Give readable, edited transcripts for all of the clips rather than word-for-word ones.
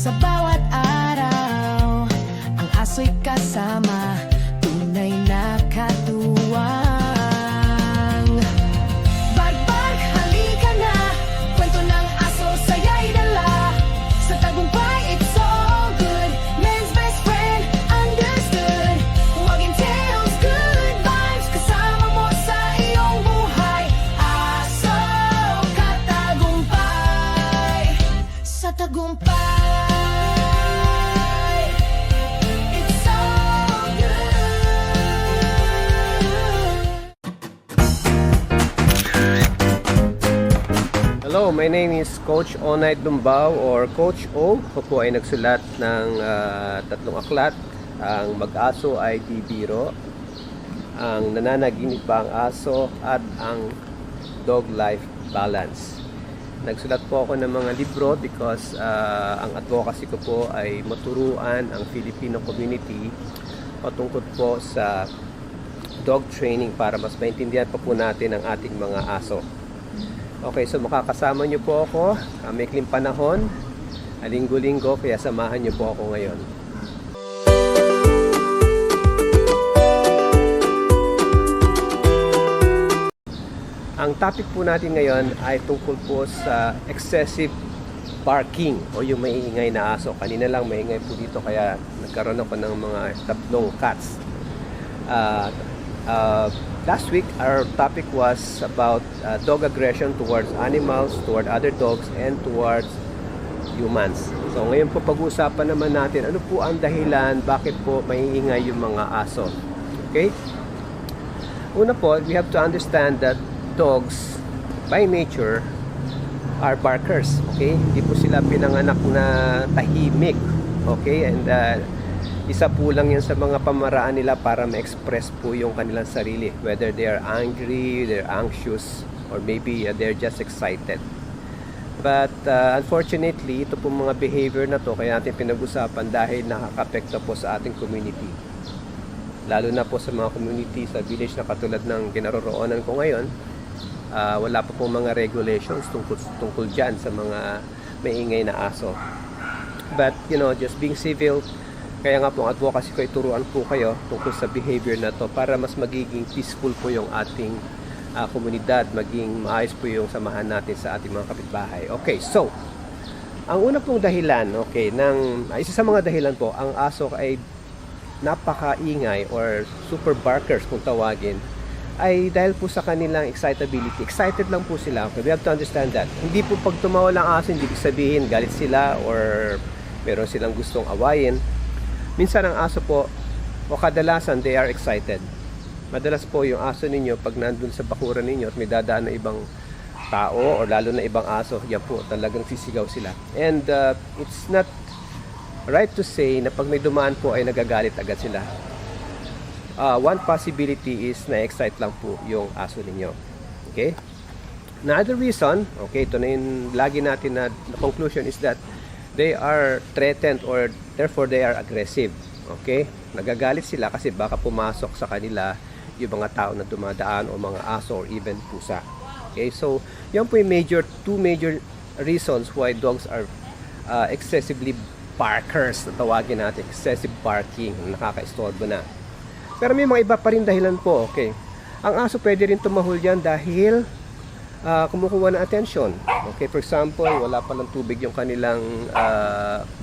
Sa bawat araw, ang aso'y kasama, tunay na katuwang. Barbar, halika na, kwento ng aso saya'y dala. Sa tagumpay, it's all good, man's best friend, understood. Wagging tails, good vibes, kasama mo sa iyong buhay. Aso, katagumpay, sa tagumpay. It's all good. Hello, my name is Coach Onay Dumbao or Coach O. Ako po ay nagsulat ng tatlong aklat. Ang Mag-aso ay di biro, ang Nananaginip pa ang aso, at ang Dog-Life Balance. Nagsulat po ako ng mga libro because ang advocacy ko po ay maturuan ang Filipino community patungkol po sa dog training para mas maintindihan pa po natin ang ating mga aso. Okay, so makakasama nyo po ako, may ikling panahon, linggo-linggo, kaya samahan nyo po ako ngayon. Ang topic po natin ngayon ay tungkol po sa excessive barking o yung maiingay na aso. Kanina lang maingay po dito kaya nagkaroon ako ng mga tatlong cats. Last week, our topic was about dog aggression towards animals, toward other dogs, and towards humans. So ngayon po pag-uusapan naman natin ano po ang dahilan bakit po maiingay yung mga aso. Okay? Una po, we have to understand that dogs by nature are barkers. Okay? Hindi po sila pinanganak na tahimik. Okay? And isa po lang yan sa mga pamaraan nila para ma-express po yung kanilang sarili. Whether they are angry, they're anxious, or maybe they're just excited. But unfortunately, ito po mga behavior na to kaya natin pinag-usapan dahil nakaka-apekto po sa ating community. Lalo na po sa mga community sa village na katulad ng kinaroroonan ko ngayon. Wala pa pong mga regulations tungkol dyan sa mga maingay na aso. But, you know, just being civil, kaya nga po ang advocacy ko, ituruan po kayo tungkol sa behavior na to para mas magiging peaceful po yung ating komunidad, maging maayos po yung samahan natin sa ating mga kapitbahay. Okay, so, ang una pong dahilan, okay, isa sa mga dahilan po, ang aso ay napakaingay or super barkers kung tawagin, ay dahil po sa kanilang excitability. Excited lang po sila. Okay, we have to understand that. Hindi po pag tumawa lang aso, hindi sabihin galit sila or meron silang gustong awayin. Minsan ang aso po, o kadalasan, they are excited. Madalas po yung aso ninyo, pag nandun sa bakuran ninyo at may dadaan na ibang tao o lalo na ibang aso, yan po, talagang sisigaw sila. And it's not right to say na pag may dumaan po ay nagagalit agad sila. One possibility is na-excite lang po yung aso ninyo. Okay? Another reason, okay, ito na yung lagi natin na conclusion is that they are threatened or therefore they are aggressive. Okay? Nagagalit sila kasi baka pumasok sa kanila yung mga tao na dumadaan o mga aso or even pusa. Okay? So, yan po yung two major reasons why dogs are excessively barkers na tawagin natin. Excessive barking. Nakaka-istorbo na. Pero may mga iba pa rin dahilan po. Okay? Ang aso pwede rin tumahol yan dahil kumukuha ng attention. Okay, for example, wala palang tubig yung kanilang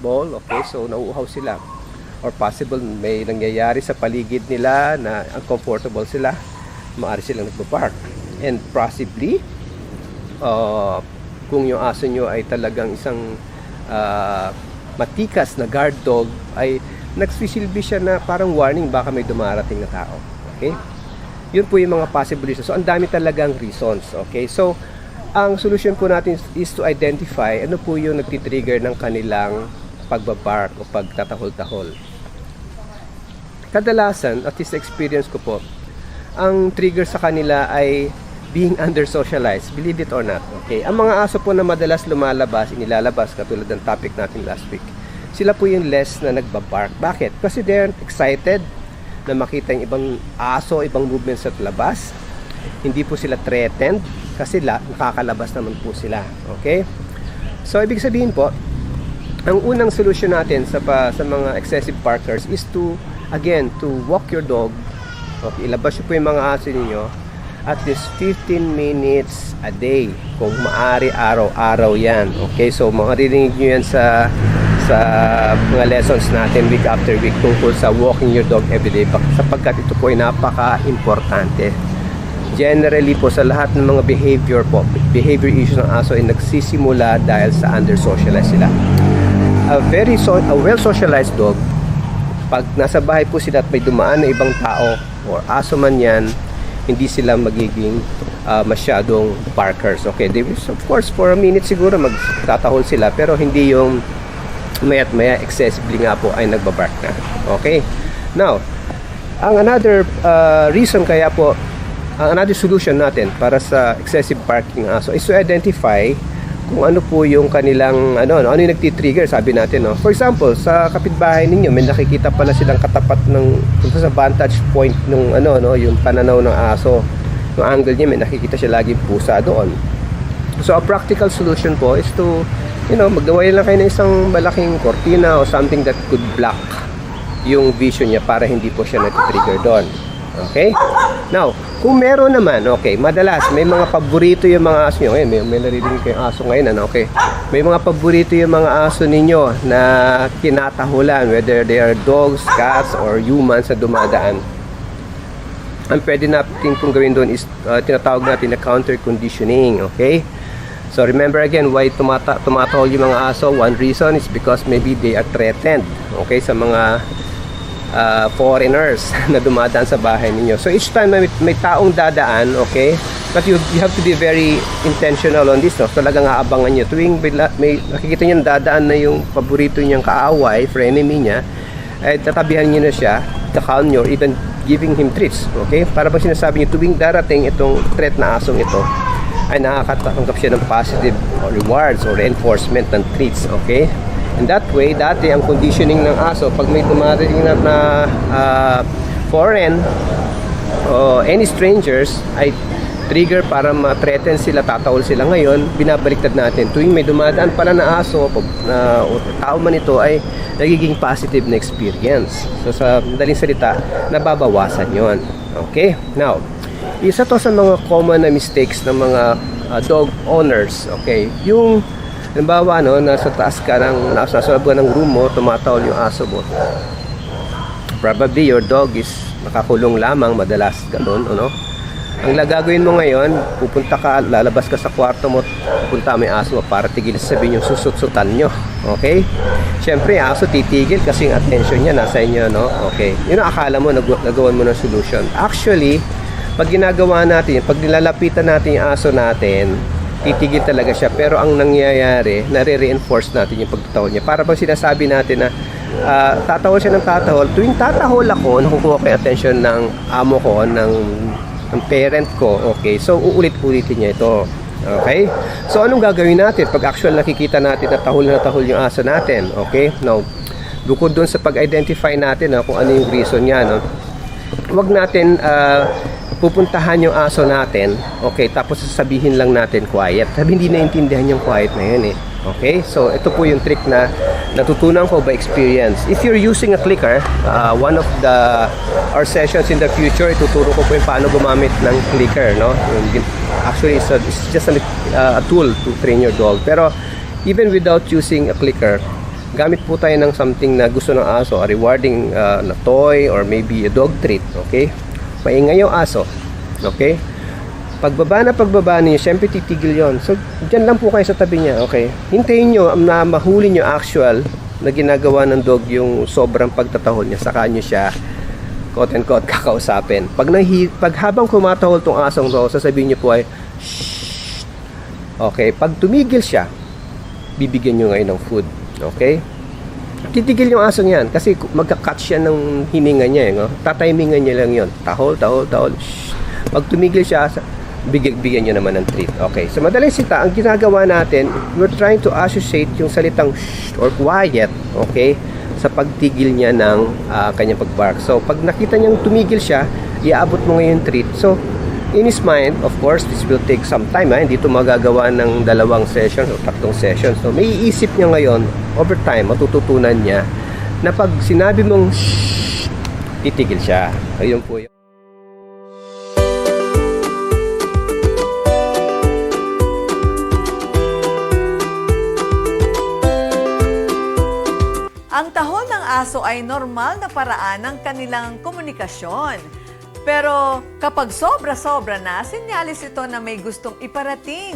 bowl. Okay, so nauuhaw sila. Or possible may nangyayari sa paligid nila na uncomfortable sila. Maaari silang nagpo-park. And possibly, kung yung aso nyo ay talagang isang matikas na guard dog, ay nagsisilbi siya na parang warning baka may dumarating na tao. Okay? Yun po yung mga possible reasons. So, ang dami talagang reasons. Okay? So, ang solution po natin is to identify ano po yung nagtitrigger ng kanilang pagbabark o pagtatahol-tahol. Kadalasan, at least experience ko po, ang trigger sa kanila ay being under-socialized. Believe it or not. Okay? Ang mga aso po na madalas inilalabas, katulad ng topic natin last week, sila po yung less na nagbabark. Bakit? Kasi they're excited na makita yung ibang aso, ibang movements sa labas. Hindi po sila threatened kasi nakakalabas naman po sila. Okay? So, ibig sabihin po, Ang unang solution natin sa mga excessive parkers is to, again, to walk your dog. Okay, ilabas nyo po yung mga aso ninyo at least 15 minutes a day. Kung maaari, araw-araw yan. Okay, so makarinig nyo yan sa mga lessons natin week after week tungkol sa walking your dog everyday, sapagkat ito po ay napaka-importante. Generally po sa lahat ng mga behavior issues ng aso ay nagsisimula dahil sa under-socialized sila. A well-socialized dog, pag nasa bahay po sila at may dumaan na ibang tao or aso man yan, hindi sila magiging masyadong barkers. Okay, they will, of course, for a minute siguro magtatahol sila, pero hindi yung maya't maya excessively nga po ay nagbabark na. Okay, now ang another reason kaya po, another solution natin para sa excessive barking aso is to identify kung ano po yung kanilang ano yung nagti-trigger, sabi natin, no? For example, sa kapitbahay ninyo may nakikita pala silang katapat ng punta sa vantage point nung yung pananaw ng aso, yung angle niya, may nakikita siya laging pusa doon. So a practical solution po is to magdaway lang kayo ng isang malaking kortina o something that could block yung vision niya para hindi po siya nati-trigger doon. Okay? Now, kung meron naman, okay, madalas may mga paborito yung mga aso nyo. Ngayon, may naririnig kayong aso ngayon, okay? May mga paborito yung mga aso ninyo na kinatahulan, whether they are dogs, cats, or humans na dumadaan. Ang pwede natin kung gawin doon is tinatawag natin na counter conditioning, okay? So remember again, why tumatahol yung mga aso? One reason is because maybe they are threatened, okay, sa mga foreigners na dumadaan sa bahay ninyo. So each time may taong dadaan, okay, but you have to be very intentional on this, no? Talagang aabangan nyo tuwing may nakikita nyo dadaan na yung paborito niyang kaaway, frenemy niya, ay tatabihan nyo na siya, calm nyo, even giving him treats, okay? Para bang sinasabi nyo, tuwing darating itong threat na asong ito, ay nakakatanggap siya ng positive rewards or reinforcement ng treats, okay? And that way, dati ang conditioning ng aso, pag may dumarating na foreign o any strangers, ay trigger para ma-threaten sila, tatawol sila. Ngayon, binabaliktad natin. Tuwing may dumadaan pala na aso o tao man ito, ay nagiging positive na experience. So sa madaling salita, nababawasan yon. Okay? Now, isa to sa mga common na mistakes ng mga dog owners. Okay? Yung halimbawa, nasa taas ka nasa loob ng room mo, tumatawol yung aso mo. Probably your dog is nakakulong lamang, madalas ganun, Ang gagawin mo ngayon, pupunta ka, lalabas ka sa kwarto mo, pupunta may aso mo para tigil sabihin yung susut-sutan nyo. Okay? Siyempre, aso titigil kasi yung attention niya nasa inyo, Okay. Yun ang akala mo, nagawan mo ng solution. Actually, pag ginagawa natin, pag nilalapitan natin yung aso natin, titigil talaga siya. Pero ang nangyayari, nare-reinforce natin yung pagtatahol niya. Para bang sinasabi natin na tatahol siya ng tatahol. Tuwing tatahol ako, nakukuha ko yung attention ng amo ko, ng parent ko, okay? So, uulit-ulitin niya ito. Okay? So, anong gagawin natin pag actual nakikita natin na tahol yung aso natin? Okay? Now, bukod dun sa pag-identify natin kung ano yung reason niya, huwag natin pupuntahan yung aso natin, okay, tapos sasabihin lang natin quiet. Sabi hindi naintindihan yung quiet na yun, Okay? So, ito po yung trick na natutunan ko by experience. If you're using a clicker, one of our sessions in the future, ituturo ko po yung paano gumamit ng clicker, Actually, it's just a tool to train your dog. Pero, even without using a clicker, gamit po tayo ng something na gusto ng aso, a rewarding na toy or maybe a dog treat, okay? Maingay yung aso, okay? Pagbaba niyo, syempre titigil yon. So, dyan lang po kayo sa tabi niya, okay? Hintayin nyo na mahuli nyo actual na ginagawa ng dog yung sobrang pagtatahol niya. Saka nyo siya, quote-unquote, kakausapin. Pag habang kumatahol tong asong to, sasabihin nyo po ay, shh. Okay, pag tumigil siya, bibigyan nyo ngayon ng food, okay? Titigil yung aso niyan kasi magka-cut siya ng hininga niya, tatimingan niya lang yon. Tahol, shh. Pag tumigil siya, bigyan nyo naman ng treat. Okay, so madaling sita, ang ginagawa natin, we're trying to associate yung salitang shh or quiet, okay, sa pagtigil niya ng kanyang pagbark. So, pag nakita niyang tumigil siya, iaabot mo ngayon treat. So, in his mind, of course, this will take some time. Hindi ito magagawa ng 2 sessions o 3 sessions. So, may iisip niya ngayon, over time, matututunan niya na pag sinabi mong shh, titigil siya. Ayun po yun. Ang tahol ng aso ay normal na paraan ng kanilang komunikasyon. Pero kapag sobra-sobra na, sinyalis ito na may gustong iparating.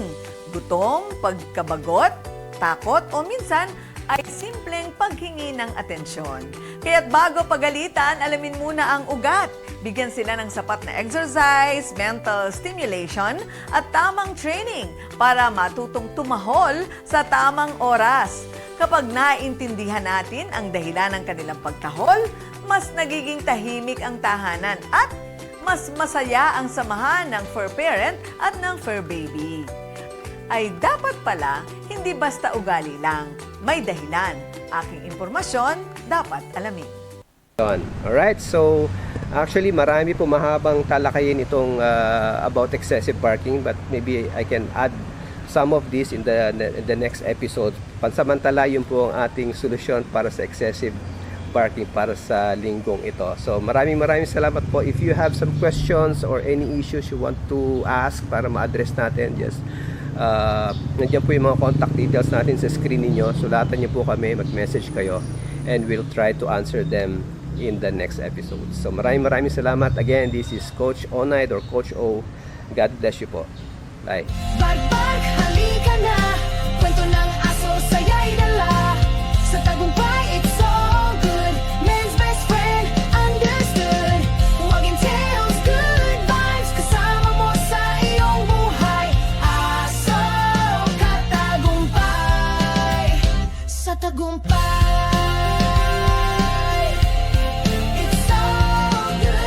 Gutom, pagkabagot, takot o minsan ay simpleng paghingi ng atensyon. Kaya't bago pagalitan, alamin muna ang ugat. Bigyan sila ng sapat na exercise, mental stimulation at tamang training para matutong tumahol sa tamang oras. Kapag naiintindihan natin ang dahilan ng kanilang pagtahol, mas nagiging tahimik ang tahanan at mas masaya ang samahan ng fur parent at ng fur baby. Ay dapat pala, hindi basta ugali lang. May dahilan. Aking impormasyon, dapat alamin. Alright, so actually marami po mahabang talakayin itong about excessive barking, but maybe I can add some of this in the next episode. Pansamantala yun po ang ating solusyon para sa excessive barking para sa linggong ito. So maraming salamat po. If you have some questions or any issues you want to ask para ma-address natin, just nandiyan po yung mga contact details natin sa screen ninyo. Sulatan niyo po kami, mag-message kayo, and we'll try to answer them in the next episode. So maraming salamat. Again, this is Coach Onaid or Coach O. God bless you po. Bye. Bark, halika na. Kwento ng aso, saya'y dala. Sa tagumpay, it's all good. Man's best friend, understood. Wagging tails, good vibes. Kasama mo sa iyong buhay. Aso, katagumpay. Sa tagumpay, it's all good.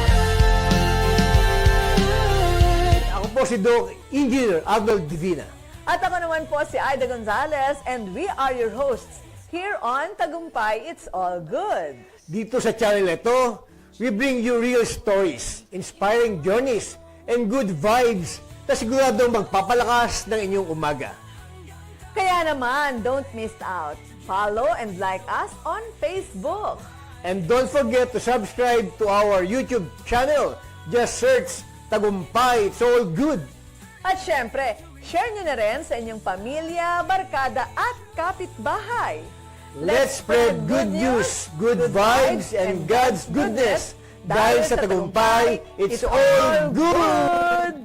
Ako po si Doc Engineer Arnold Divina. At ako naman po si Aida Gonzalez and we are your hosts here on Tagumpay It's All Good. Dito sa channel ito, we bring you real stories, inspiring journeys, and good vibes na siguradong magpapalakas ng inyong umaga. Kaya naman, don't miss out. Follow and like us on Facebook. And don't forget to subscribe to our YouTube channel. Just search Tagumpay It's All Good. At syempre, share nyo na rin sa inyong pamilya, barkada at kapitbahay. Let's spread good news, good vibes, and God's goodness. Dahil sa Tagumpay, it's all good!